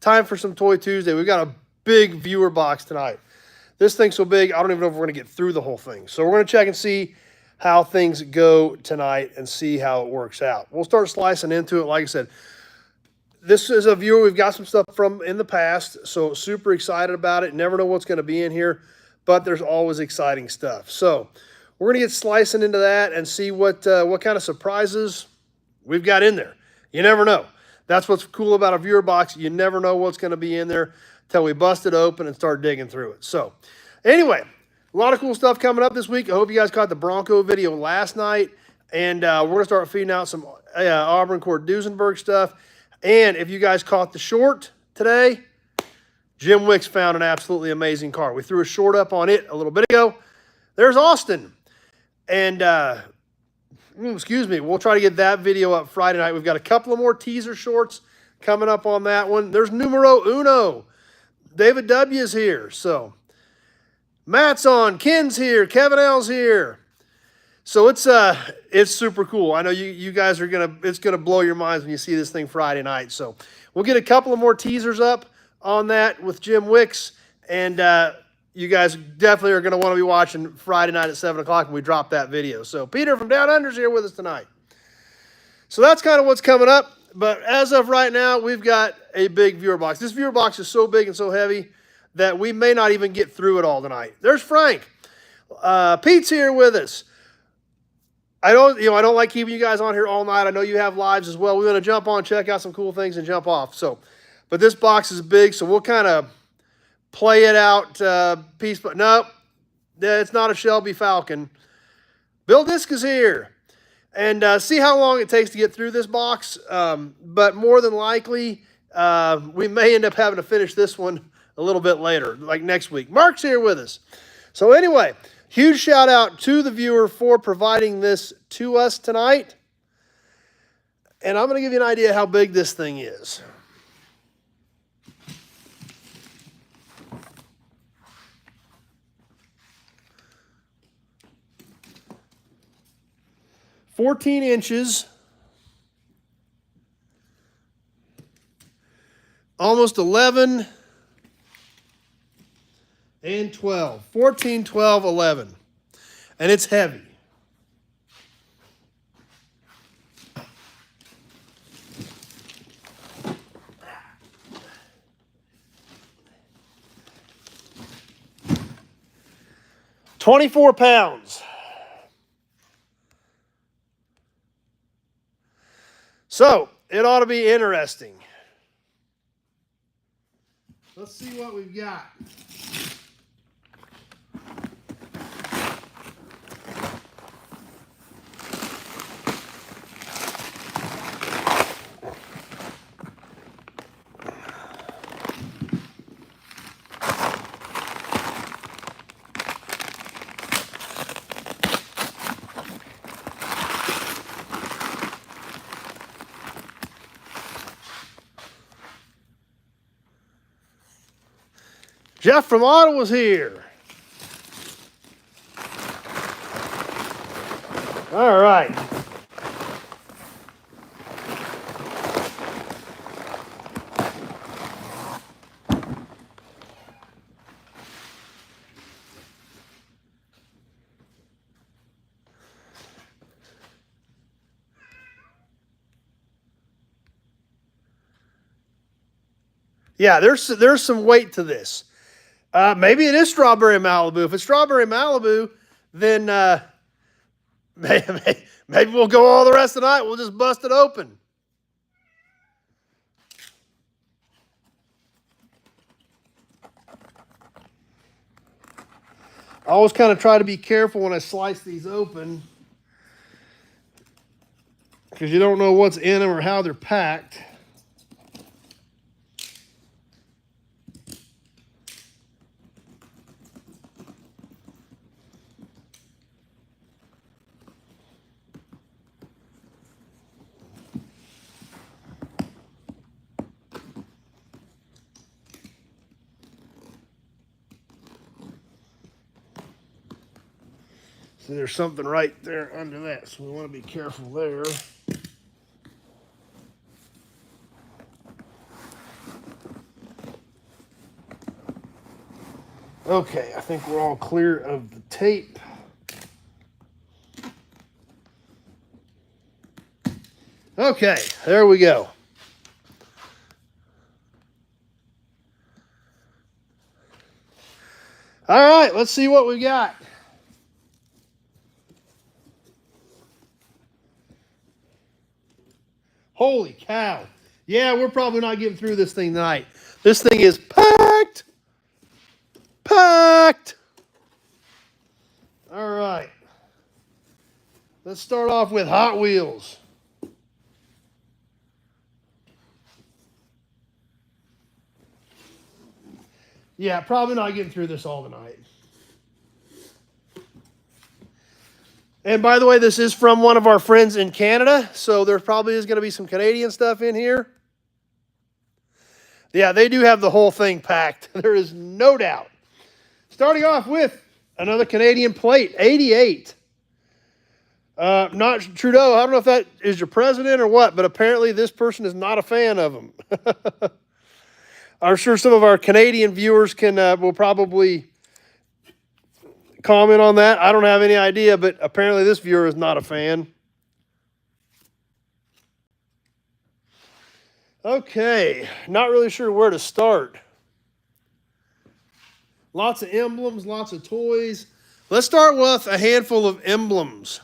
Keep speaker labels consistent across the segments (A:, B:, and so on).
A: time for some Toy Tuesday. We've got a big viewer box tonight. This thing's so big, I don't even know if we're going to get through the whole thing. So we're going to check and see how things go tonight and see how it works out. We'll start slicing into it. Like I said, this is a viewer we've got some stuff from in the past, so super excited about it. Never know what's going to be in here, but there's always exciting stuff. So we're going to get slicing into that and see what kind of surprises we've got in there. You never know. That's what's cool about a viewer box. You never know what's going to be in there until we bust it open and start digging through it. So anyway, a lot of cool stuff coming up this week. I hope you guys caught the Bronco video last night. And we're going to start feeding out some Auburn Court Duesenberg stuff. And if you guys caught the short today, Jim Wicks found an absolutely amazing car. We threw a short up on it a little bit ago. There's Austin. And, excuse me, we'll try to get that video up Friday night. We've got a couple of more teaser shorts coming up on that one. There's numero uno. David W.'s here. So Matt's on. Ken's here. Kevin L's here. So it's super cool. I know you guys are it's gonna blow your minds when you see this thing Friday night. So we'll get a couple of more teasers up on that with Jim Wicks, and you guys definitely are gonna want to be watching Friday night at 7 o'clock when we drop that video. So Peter from Down Under's here with us tonight. So that's kind of what's coming up. But as of right now, we've got a big viewer box. This viewer box is so big and so heavy that we may not even get through it all tonight. There's Frank. Pete's here with us. I don't like keeping you guys on here all night. I know you have lives as well. We're going to jump on, check out some cool things, and jump off. So, but this box is big, so we'll kind of play it out piece. But no, it's not a Shelby Falcon. Bill Disk is here. And see how long it takes to get through this box. But more than likely, we may end up having to finish this one a little bit later, like next week. Mark's here with us. So anyway, huge shout out to the viewer for providing this to us tonight. And I'm going to give you an idea how big this thing is. "14 inches, almost 11 and 12. 14, 12, 11. And it's heavy. $24 pounds. So, it ought to be interesting. Let's see what we've got. Jeff from Ottawa's here. All right. Yeah, there's some weight to this. Maybe it is Strawberry Malibu. If it's Strawberry Malibu, then maybe we'll go all the rest of the night. We'll just bust it open. I always kind of try to be careful when I slice these open because you don't know what's in them or how they're packed. See, there's something right there under that, so we want to be careful there. Okay, I think we're all clear of the tape. Okay, there we go. All right, let's see what we got. Holy cow. Yeah, we're probably not getting through this thing tonight. This thing is packed. Packed. All right. Let's start off with Hot Wheels. Yeah, probably not getting through this all tonight. And by the way, this is from one of our friends in Canada, so there probably is going to be some Canadian stuff in here. Yeah, they do have the whole thing packed. There is no doubt. Starting off with another Canadian plate, 88. Not Trudeau. I don't know if that is your president or what, but apparently this person is not a fan of him. I'm sure some of our Canadian viewers will probably comment on that. I don't have any idea, but apparently this viewer is not a fan. Okay, not really sure where to start. Lots of emblems, lots of toys. Let's start with a handful of emblems.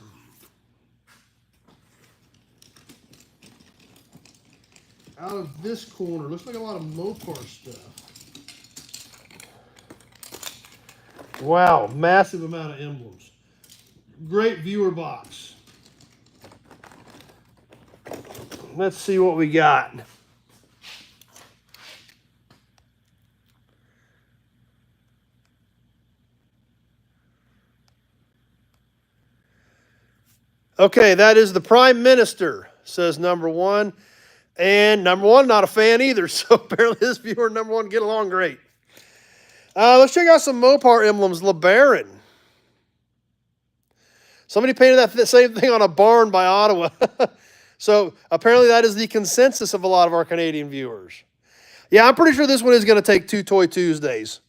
A: Out of this corner, looks like a lot of Mopar stuff. Wow, massive amount of emblems. Great viewer box. Let's see what we got. Okay, that is the Prime Minister, says number one. And number one, not a fan either. So apparently this viewer and number one get along great. Let's check out some Mopar emblems. LeBaron. Somebody painted that same thing on a barn by Ottawa. So apparently that is the consensus of a lot of our Canadian viewers. Yeah, I'm pretty sure this one is going to take 2 Toy Tuesdays.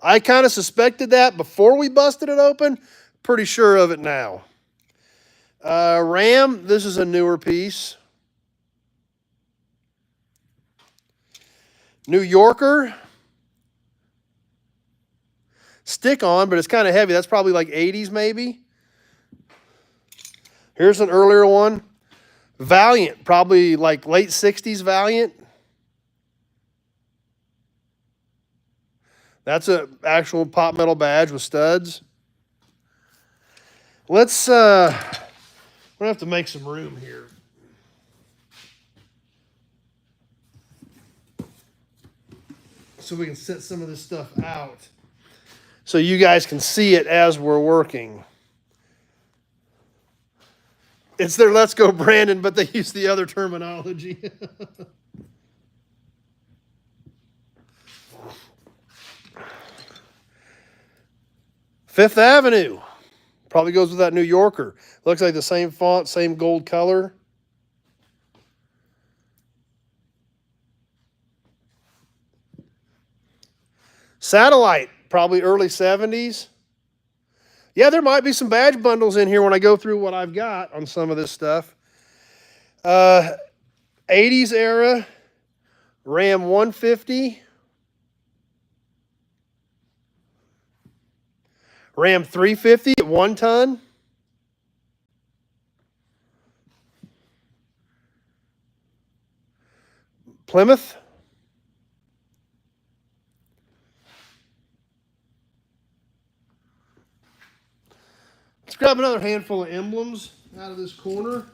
A: I kind of suspected that before we busted it open. Pretty sure of it now. Ram, this is a newer piece. New Yorker. Stick on, but it's kind of heavy. That's probably like 80s maybe. Here's an earlier one. Valiant, probably like late 60s Valiant. That's an actual pop metal badge with studs. Let's, we're going to have to make some room here. So we can set some of this stuff out so you guys can see it as we're working. It's their Let's Go Brandon, but they use the other terminology. Fifth Avenue. Probably goes with that New Yorker. Looks like the same font, same gold color. Satellite, probably early 70s. Yeah, there might be some badge bundles in here when I go through what I've got on some of this stuff. 80s era, Ram 150. Ram 350 at 1 ton. Plymouth. Let's grab another handful of emblems out of this corner.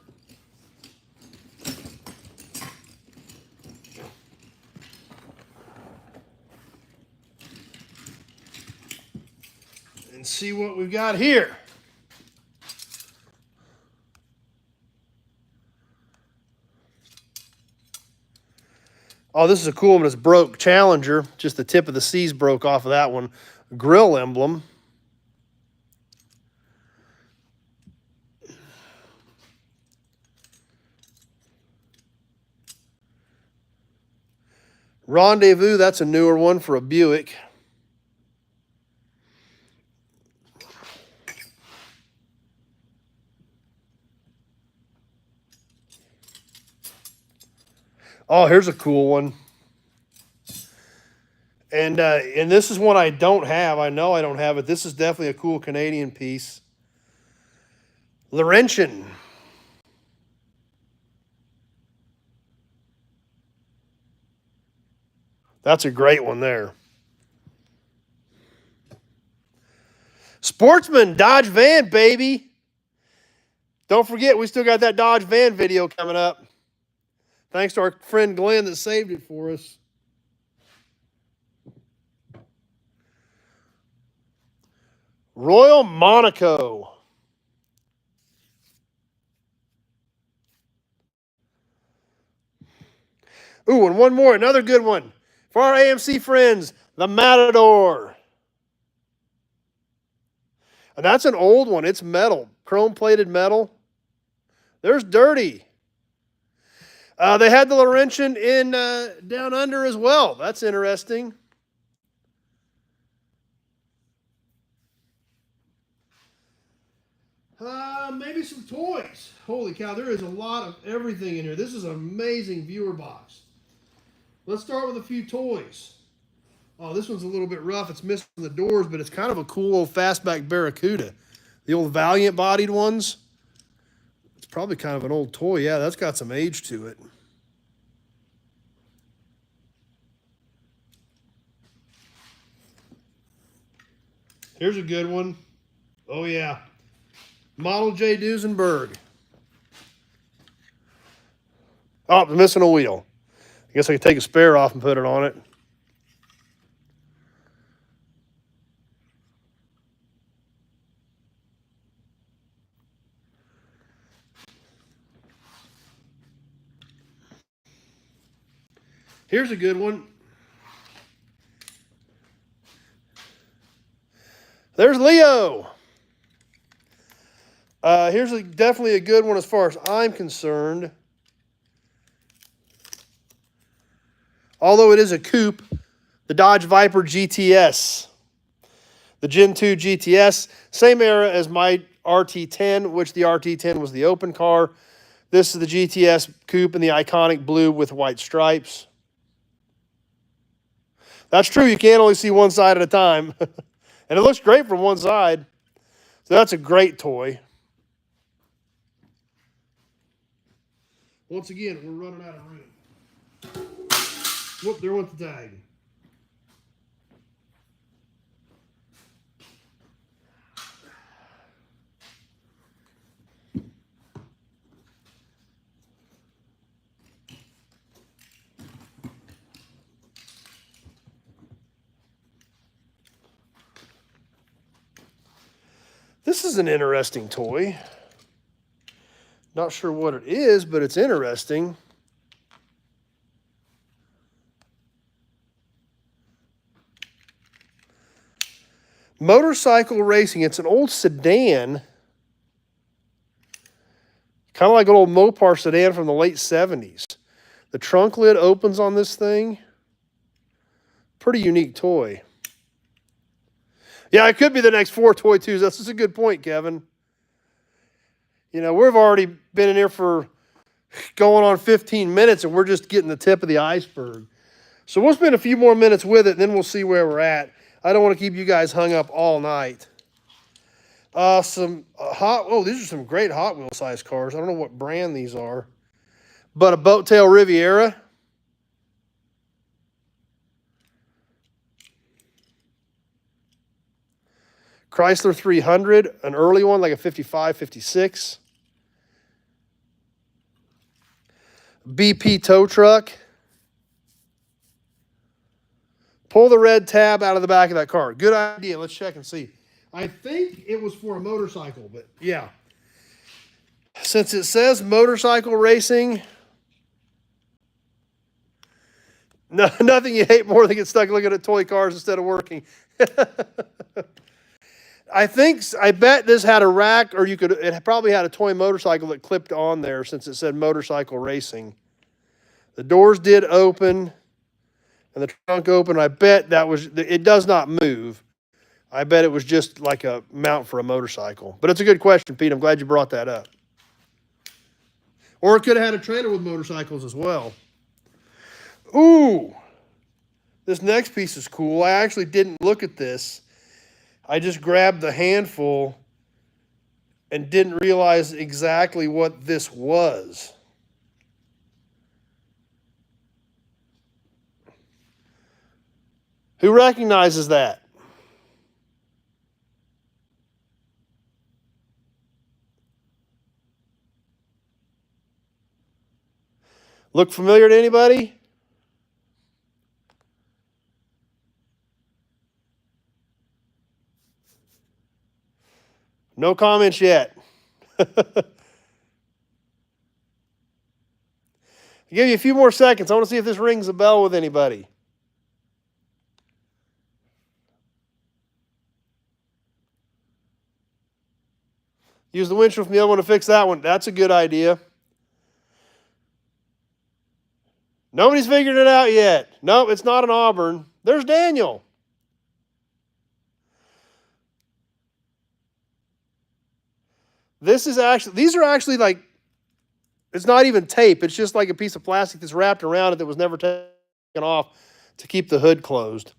A: And see what we've got here. Oh, this is a cool one. It's broke. Challenger. Just the tip of the C's broke off of that one. Grill emblem. Rendezvous. That's a newer one for a Buick. Oh, here's a cool one. And this is one I don't have. I know I don't have it. This is definitely a cool Canadian piece. Laurentian. That's a great one there. Sportsman, Dodge van, baby. Don't forget, we still got that Dodge van video coming up. Thanks to our friend Glenn that saved it for us. Royal Monaco. Ooh, and one more, another good one. For our AMC friends, the Matador. And that's an old one. It's metal, chrome-plated metal. There's Dirty. They had the Laurentian in Down Under as well. That's interesting. Maybe some toys. Holy cow, there is a lot of everything in here. This is an amazing viewer box. Let's start with a few toys. Oh, this one's a little bit rough. It's missing the doors, but it's kind of a cool old fastback Barracuda. The old Valiant bodied ones. It's probably kind of an old toy. Yeah, that's got some age to it. Here's a good one. Oh, yeah. Model J Duesenberg. Oh, I'm missing a wheel. I guess I could take a spare off and put it on it. Here's a good one. There's Leo. Here's definitely a good one as far as I'm concerned. Although it is a coupe, the Dodge Viper GTS. The Gen 2 GTS, same era as my RT10, which the RT10 was the open car. This is the GTS coupe in the iconic blue with white stripes. That's true, you can't only see one side at a time. And it looks great from one side. So that's a great toy. Once again, we're running out of room. Whoop, there went the tag. This is an interesting toy. Not sure what it is, but it's interesting. Motorcycle racing. It's an old sedan. Kind of like an old Mopar sedan from the late 70s. The trunk lid opens on this thing. Pretty unique toy. Yeah, it could be the next 4 Toy Twos. That's just a good point, Kevin. You know, we've already been in here for going on 15 minutes, and we're just getting the tip of the iceberg. So we'll spend a few more minutes with it, and then we'll see where we're at. I don't want to keep you guys hung up all night. These are some great Hot Wheel size cars. I don't know what brand these are, but a Boat Tail Riviera. Chrysler 300, an early one, like a 55, 56. BP tow truck. Pull the red tab out of the back of that car. Good idea. Let's check and see. I think it was for a motorcycle, but yeah. Since it says motorcycle racing, nothing you hate more than get stuck looking at toy cars instead of working. I bet this had a rack, or it probably had a toy motorcycle that clipped on there since it said motorcycle racing. The doors did open, and the trunk opened. I bet it does not move. I bet it was just like a mount for a motorcycle. But it's a good question, Pete. I'm glad you brought that up. Or it could have had a trailer with motorcycles as well. Ooh, this next piece is cool. I actually didn't look at this. I just grabbed the handful and didn't realize exactly what this was. Who recognizes that? Look familiar to anybody? No comments yet. I'll give you a few more seconds. I want to see if this rings a bell with anybody. Use the winch from the other one to fix that one. That's a good idea. Nobody's figured it out yet. No, it's not an Auburn. There's Daniel. These are actually like, it's not even tape. It's just like a piece of plastic that's wrapped around it that was never taken off to keep the hood closed.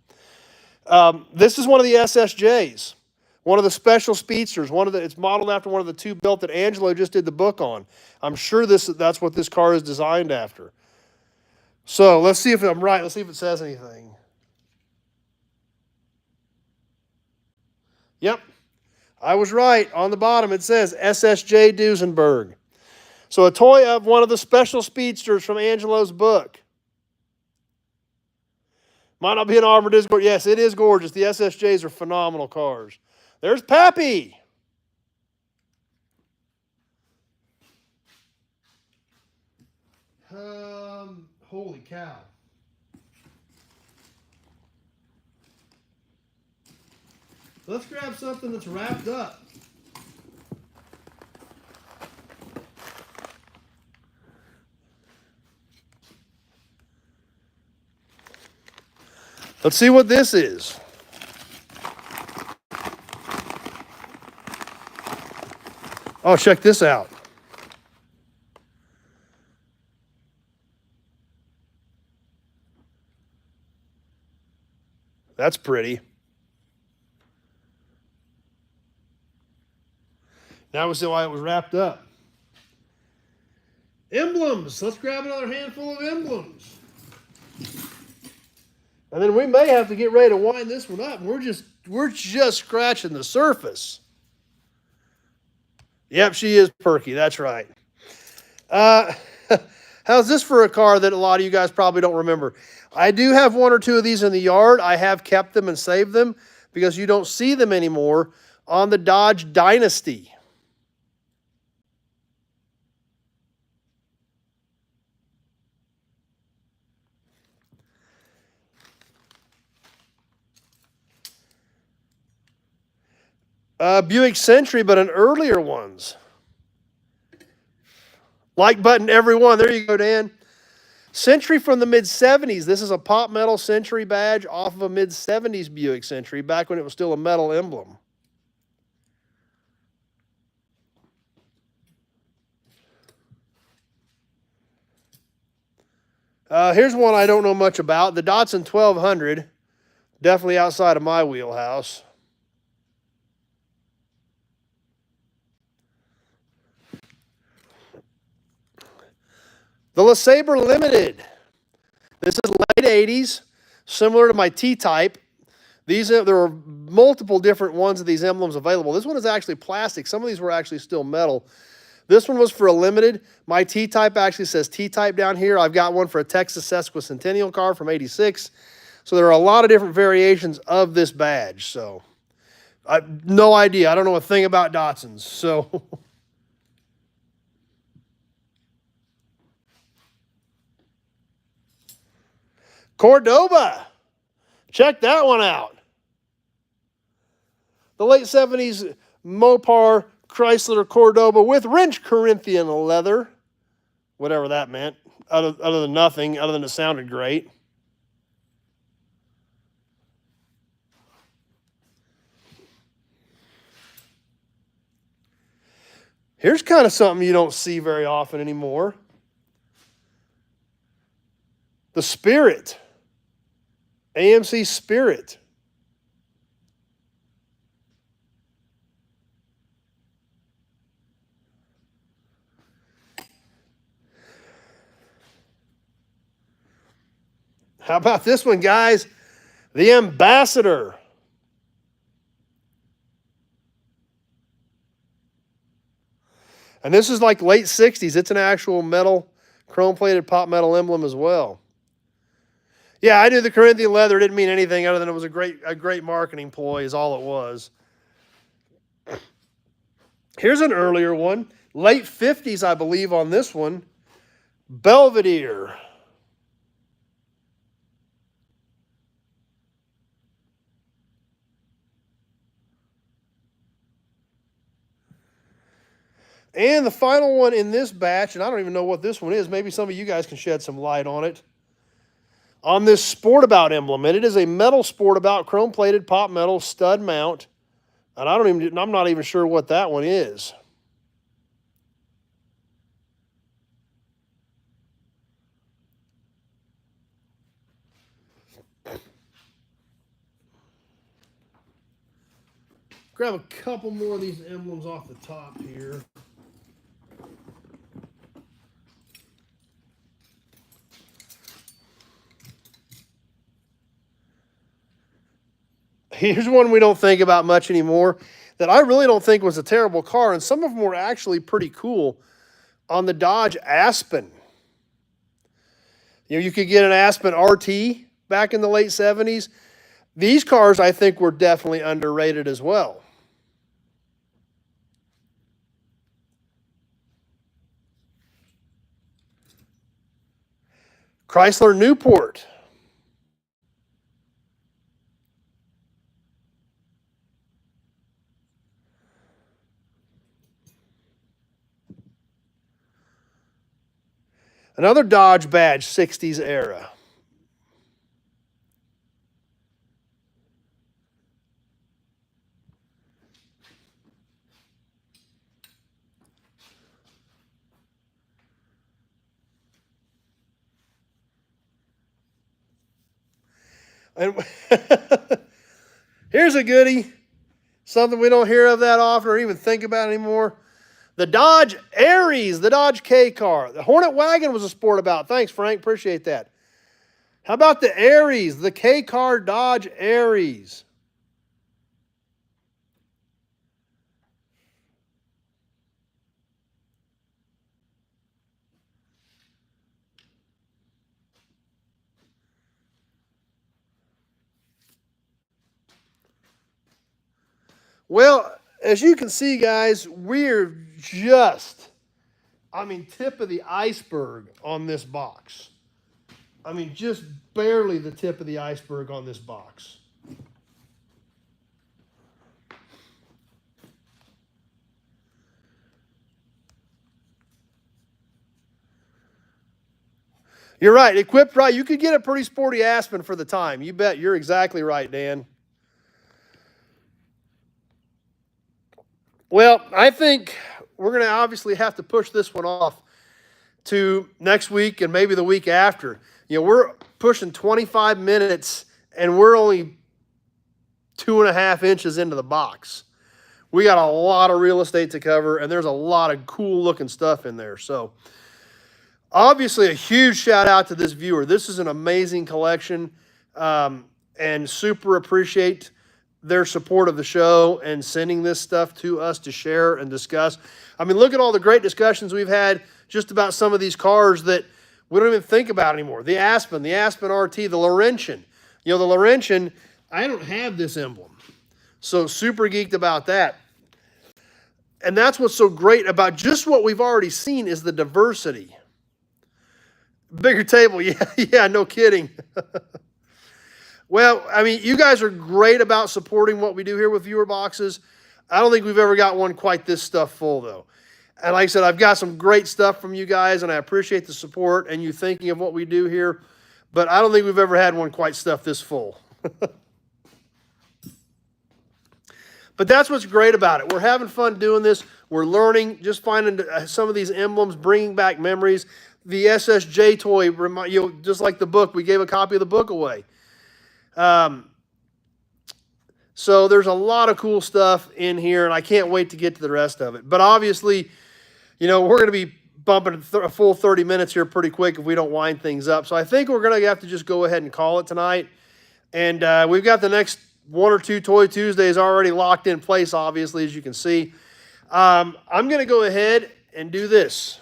A: This is one of the SSJs, one of the special speedsters. It's modeled after one of the two built that Angelo just did the book on. I'm sure that's what this car is designed after. So let's see if I'm right. Let's see if it says anything. Yep, I was right. On the bottom it says SSJ Duesenberg. So a toy of one of the special speedsters from Angelo's book. Might not be an Auburn, it is gorgeous. Yes, it is gorgeous. The SSJs are phenomenal cars. There's Pappy. Holy cow. Let's grab something that's wrapped up. Let's see what this is. Oh, check this out. That's pretty. Now we see why it was wrapped up. Emblems. Let's grab another handful of emblems. And then we may have to get ready to wind this one up. We're just scratching the surface. Yep, she is perky. That's right. How's this for a car that a lot of you guys probably don't remember? I do have one or two of these in the yard. I have kept them and saved them because you don't see them anymore on the Dodge Dynasty. Buick Century, but an earlier ones. Like button every one. There you go, Dan. Century from the mid-70s. This is a Pop Metal Century badge off of a mid-70s Buick Century, back when it was still a metal emblem. Here's one I don't know much about. The Datsun 1200. Definitely outside of my wheelhouse. The LeSabre Limited. This is late 80s, similar to my T-Type. There are multiple different ones of these emblems available. This one is actually plastic. Some of these were actually still metal. This one was for a limited. My T-Type actually says T-Type down here. I've got one for a Texas Sesquicentennial car from '86. So there are a lot of different variations of this badge. So I have no idea. I don't know a thing about Datsuns. So Cordoba. Check that one out. The late 70s Mopar Chrysler Cordoba with wrench Corinthian leather. Whatever that meant. Other than nothing, other than it sounded great. Here's kind of something you don't see very often anymore. The Spirit. AMC Spirit. How about this one, guys? The Ambassador. And this is like late 60s. It's an actual metal, chrome-plated pop metal emblem as well. Yeah, I knew the Corinthian leather didn't mean anything other than it was a great marketing ploy is all it was. Here's an earlier one. Late 50s, I believe, on this one. Belvedere. And the final one in this batch, and I don't even know what this one is. Maybe some of you guys can shed some light on it. On this Sportabout emblem, and it is a metal Sportabout, chrome-plated pop metal stud mount. And I'm not even sure what that one is. Grab a couple more of these emblems off the top here. Here's one we don't think about much anymore that I really don't think was a terrible car, and some of them were actually pretty cool. On the Dodge Aspen. You could get an Aspen RT back in the late 70s. These cars, I think, were definitely underrated as well. Chrysler Newport. Another Dodge badge, 60s era. And here's a goodie, something we don't hear of that often or even think about anymore. The Dodge Aries, the Dodge K car. The Hornet wagon was a Sportabout. Thanks, Frank. Appreciate that. How about the Aries, the K car Dodge Aries? Well, as you can see, guys, we're just, tip of the iceberg on this box. Just barely the tip of the iceberg on this box. You're right. Equipped right. You could get a pretty sporty Aspen for the time. You bet. You're exactly right, Dan. Well, I think we're going to obviously have to push this one off to next week and maybe the week after. We're pushing 25 minutes and we're only 2.5 inches into the box. We got a lot of real estate to cover and there's a lot of cool looking stuff in there. So obviously a huge shout out to this viewer. This is an amazing collection and super appreciate their support of the show and sending this stuff to us to share and discuss. Look at all the great discussions we've had just about some of these cars that we don't even think about anymore. The Aspen RT, the Laurentian. The Laurentian, I don't have this emblem. So super geeked about that. And that's what's so great about just what we've already seen is the diversity. Bigger table, yeah, no kidding. Well, you guys are great about supporting what we do here with viewer boxes. I don't think we've ever got one quite this stuff full, though. And like I said, I've got some great stuff from you guys, and I appreciate the support and you thinking of what we do here. But I don't think we've ever had one quite stuffed this full. But that's what's great about it. We're having fun doing this. We're learning, just finding some of these emblems, bringing back memories. the SSJ toy, just like the book, we gave a copy of the book away. So there's a lot of cool stuff in here, and I can't wait to get to the rest of it. But obviously, we're going to be bumping a full 30 minutes here pretty quick if we don't wind things up. So I think we're going to have to just go ahead and call it tonight. And we've got the next 1 or 2 Toy Tuesdays already locked in place, obviously, as you can see. I'm going to go ahead and do this.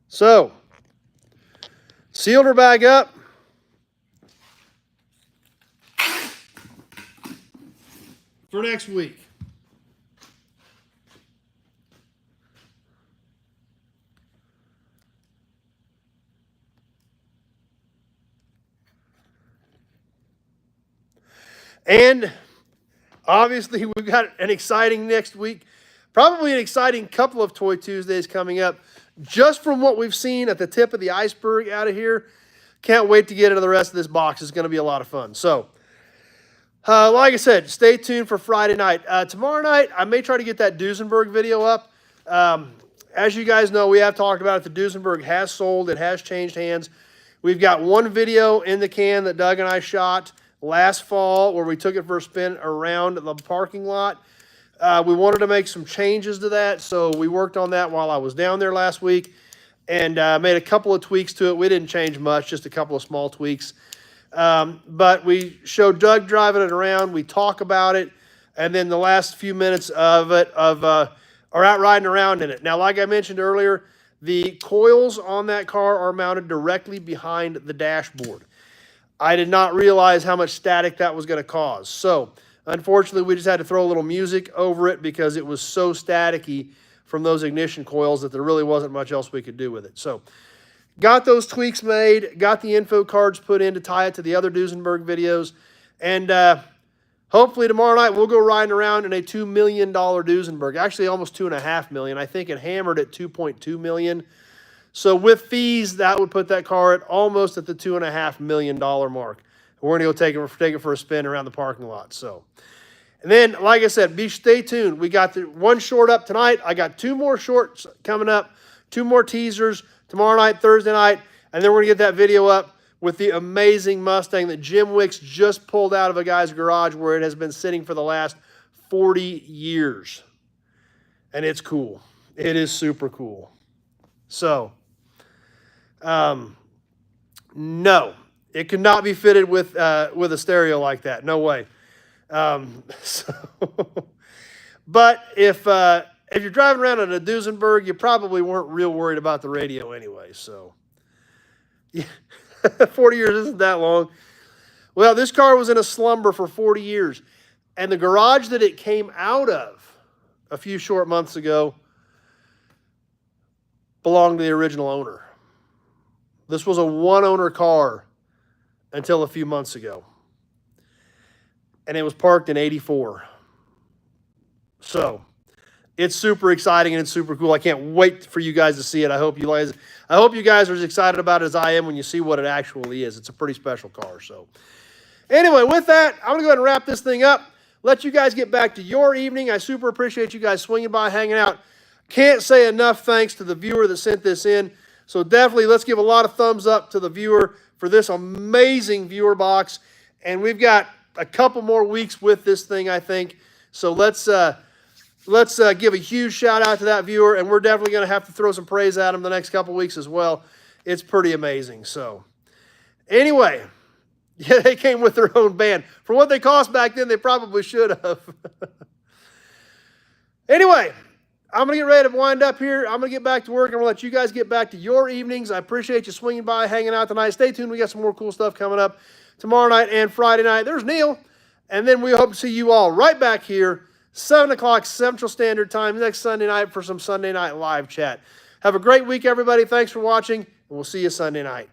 A: So, sealed her bag up. For next week. And obviously we've got an exciting next week. Probably an exciting couple of Toy Tuesdays coming up. Just from what we've seen at the tip of the iceberg out of here, can't wait to get into the rest of this box. It's going to be a lot of fun. So, like I said, stay tuned for Friday night. Tomorrow night, I may try to get that Duesenberg video up. As you guys know, we have talked about it. The Duesenberg has sold. It has changed hands. We've got one video in the can that Doug and I shot last fall where we took it for a spin around the parking lot. We wanted to make some changes to that, so we worked on that while I was down there last week and made a couple of tweaks to it. We didn't change much, just a couple of small tweaks. But we showed Doug driving it around. We talk about it, and then the last few minutes of it are out riding around in it. Now, like I mentioned earlier, the coils on that car are mounted directly behind the dashboard. I did not realize how much static that was going to cause. So, unfortunately, we just had to throw a little music over it because it was so staticky from those ignition coils that there really wasn't much else we could do with it. So, got those tweaks made, got the info cards put in to tie it to the other Duesenberg videos, and hopefully tomorrow night we'll go riding around in a $2 million Duesenberg. Actually, almost $2.5 million. I think it hammered at $2.2 million. So with fees, that would put that car at almost at the $2.5 million mark. We're going to go take it for a spin around the parking lot. So, and then, like I said, stay tuned. We got the one short up tonight. I got 2 more shorts coming up, 2 more teasers tomorrow night, Thursday night, and then we're going to get that video up with the amazing Mustang that Jim Wicks just pulled out of a guy's garage where it has been sitting for the last 40 years. And it's cool. It is super cool. So, no, it could not be fitted with a stereo like that. No way. But if you're driving around in a Duesenberg, you probably weren't real worried about the radio anyway. So, yeah, 40 years isn't that long. Well, this car was in a slumber for 40 years. And the garage that it came out of a few short months ago belonged to the original owner. This was a one-owner car until a few months ago. And it was parked in '84. So, it's super exciting and it's super cool. I can't wait for you guys to see it. I hope you guys are as excited about it as I am when you see what it actually is. It's a pretty special car. So, anyway, with that, I'm going to go ahead and wrap this thing up. Let you guys get back to your evening. I super appreciate you guys swinging by, hanging out. Can't say enough thanks to the viewer that sent this in. So definitely let's give a lot of thumbs up to the viewer for this amazing viewer box. And we've got a couple more weeks with this thing, I think. So let's give a huge shout out to that viewer. And we're definitely going to have to throw some praise at him the next couple weeks as well. It's pretty amazing. So anyway, yeah, they came with their own band. For what they cost back then, they probably should have. Anyway, I'm going to get ready to wind up here. I'm going to get back to work. I'm going to let you guys get back to your evenings. I appreciate you swinging by, hanging out tonight. Stay tuned. We got some more cool stuff coming up tomorrow night and Friday night. There's Neil. And then we hope to see you all right back here, 7 o'clock Central Standard Time next Sunday night for some Sunday Night Live chat. Have a great week, everybody. Thanks for watching, and we'll see you Sunday night.